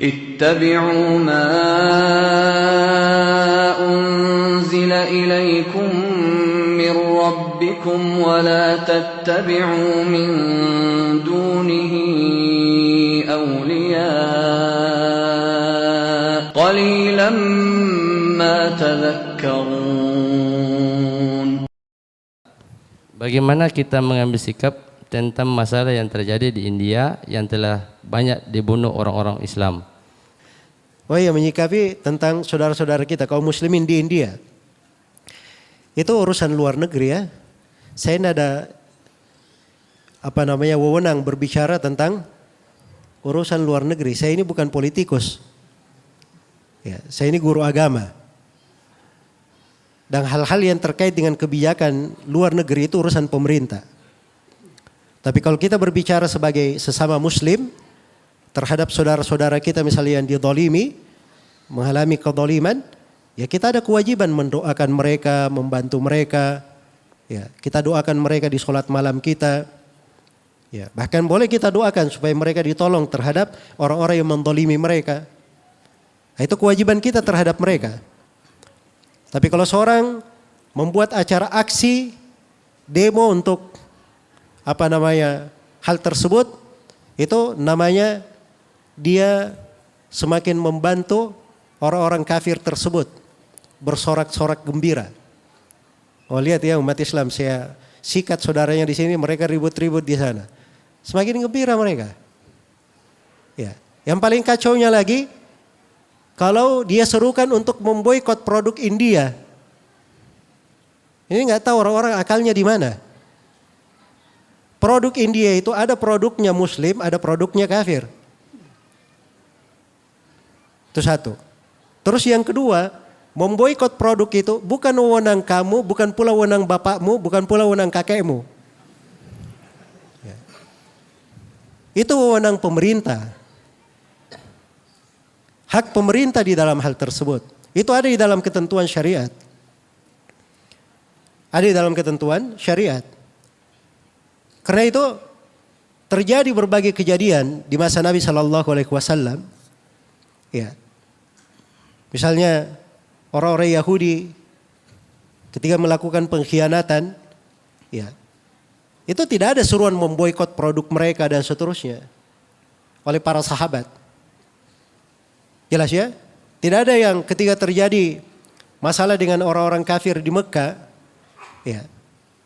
اتبعوا ما أنزل إليكم من ربكم ولا تتبعوا من دونه أولياء قليلا ما تذكرون. Bagaimana kita mengambil sikap tentang masalah yang terjadi di India yang telah banyak dibunuh orang-orang Islam? Oh iya, menyikapi tentang saudara-saudara kita kaum muslimin di India. Itu urusan luar negeri ya. Saya tidak ada wewenang berbicara tentang urusan luar negeri. Saya ini bukan politikus. Ya, saya ini guru agama. Dan hal-hal yang terkait dengan kebijakan luar negeri itu urusan pemerintah. Tapi kalau kita berbicara sebagai sesama muslim terhadap saudara-saudara kita misalnya yang didolimi, mengalami kedoliman, ya kita ada kewajiban mendoakan mereka, membantu mereka. Ya, kita doakan mereka di sholat malam kita. Ya, bahkan boleh kita doakan supaya mereka ditolong terhadap orang-orang yang mendolimi mereka. Nah, itu kewajiban kita terhadap mereka. Tapi kalau seorang membuat acara aksi, demo untuk hal tersebut, itu namanya dia semakin membantu orang-orang kafir tersebut bersorak-sorak gembira. Oh lihat ya umat Islam, saya sikat saudaranya di sini, mereka ribut-ribut di sana. Semakin gembira mereka. Ya, yang paling kacaunya lagi, kalau dia serukan untuk memboikot produk India. Ini nggak tahu orang-orang akalnya di mana. Produk India itu ada produknya muslim, ada produknya kafir. Itu satu. Terus yang kedua, memboikot produk itu bukan wewenang kamu, bukan pula wewenang bapakmu, bukan pula wewenang kakekmu. Ya. Itu wewenang pemerintah. Hak pemerintah di dalam hal tersebut. Itu ada di dalam ketentuan syariat. Ada di dalam ketentuan syariat. Karena itu terjadi berbagai kejadian di masa Nabi SAW. Ya. Misalnya orang-orang Yahudi ketika melakukan pengkhianatan, ya, itu tidak ada seruan memboikot produk mereka dan seterusnya oleh para sahabat. Jelas ya? Tidak ada yang ketika terjadi masalah dengan orang-orang kafir di Mekah, ya,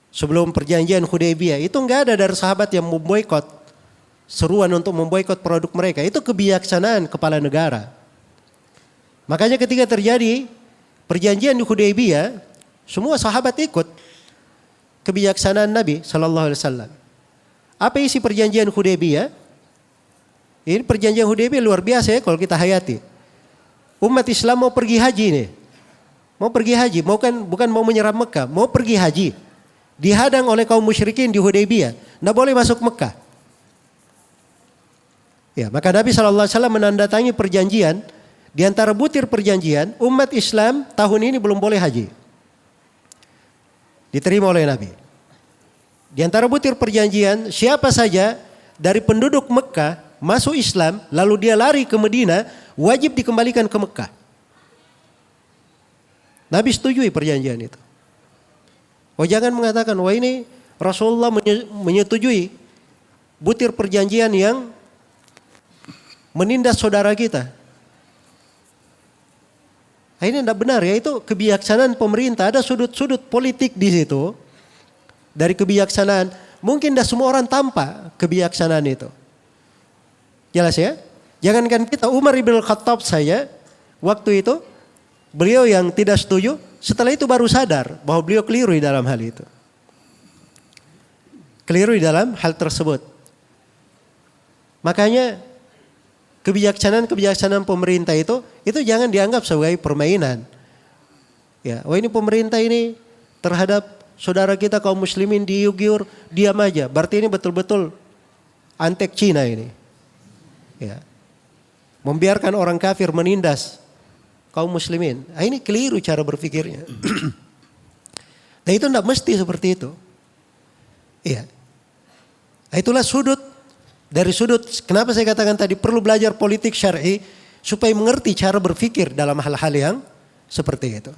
sebelum perjanjian Hudaybiyah, itu enggak ada dari sahabat yang memboikot, seruan untuk memboikot produk mereka. Itu kebijaksanaan kepala negara. Makanya ketika terjadi perjanjian di Hudaybiyah, semua sahabat ikut kebijaksanaan Nabi SAW. Apa isi perjanjian Hudaybiyah? Ini perjanjian Hudaybiyah luar biasa ya kalau kita hayati. Umat Islam mau pergi haji nih. Mau pergi haji, bukan mau menyerang Mekah, mau pergi haji. Dihadang oleh kaum musyrikin di Hudaybiyah, tidak boleh masuk Mekah. Ya, maka Nabi SAW menandatangani perjanjian. Di antara butir perjanjian, umat Islam tahun ini belum boleh haji. Diterima oleh Nabi. Di antara butir perjanjian, siapa saja dari penduduk Mekah masuk Islam, lalu dia lari ke Medina, wajib dikembalikan ke Mekah. Nabi setujui perjanjian itu. Oh jangan mengatakan, wah ini Rasulullah menyetujui butir perjanjian yang menindas saudara kita. Nah, ini tidak benar ya, itu kebijaksanaan pemerintah. Ada sudut-sudut politik di situ. Dari kebijaksanaan, mungkin tidak semua orang tampak kebijaksanaan itu. Jelas ya? Jangankan kita, Umar ibn Khattab saja waktu itu beliau yang tidak setuju, setelah itu baru sadar bahwa beliau keliru di dalam hal itu. Keliru di dalam hal tersebut. Makanya kebijaksanaan pemerintah itu jangan dianggap sebagai permainan. Ya, oh ini pemerintah ini terhadap saudara kita kaum muslimin di Uyghur diam aja. Berarti ini betul-betul antek Cina ini. Ya. Membiarkan orang kafir menindas kaum muslimin. Nah, ini keliru cara berpikirnya. Dan itu tidak mesti seperti itu. Iya. Nah, itulah dari sudut, kenapa saya katakan tadi perlu belajar politik syar'i. supaya mengerti cara berpikir dalam hal-hal yang seperti itu.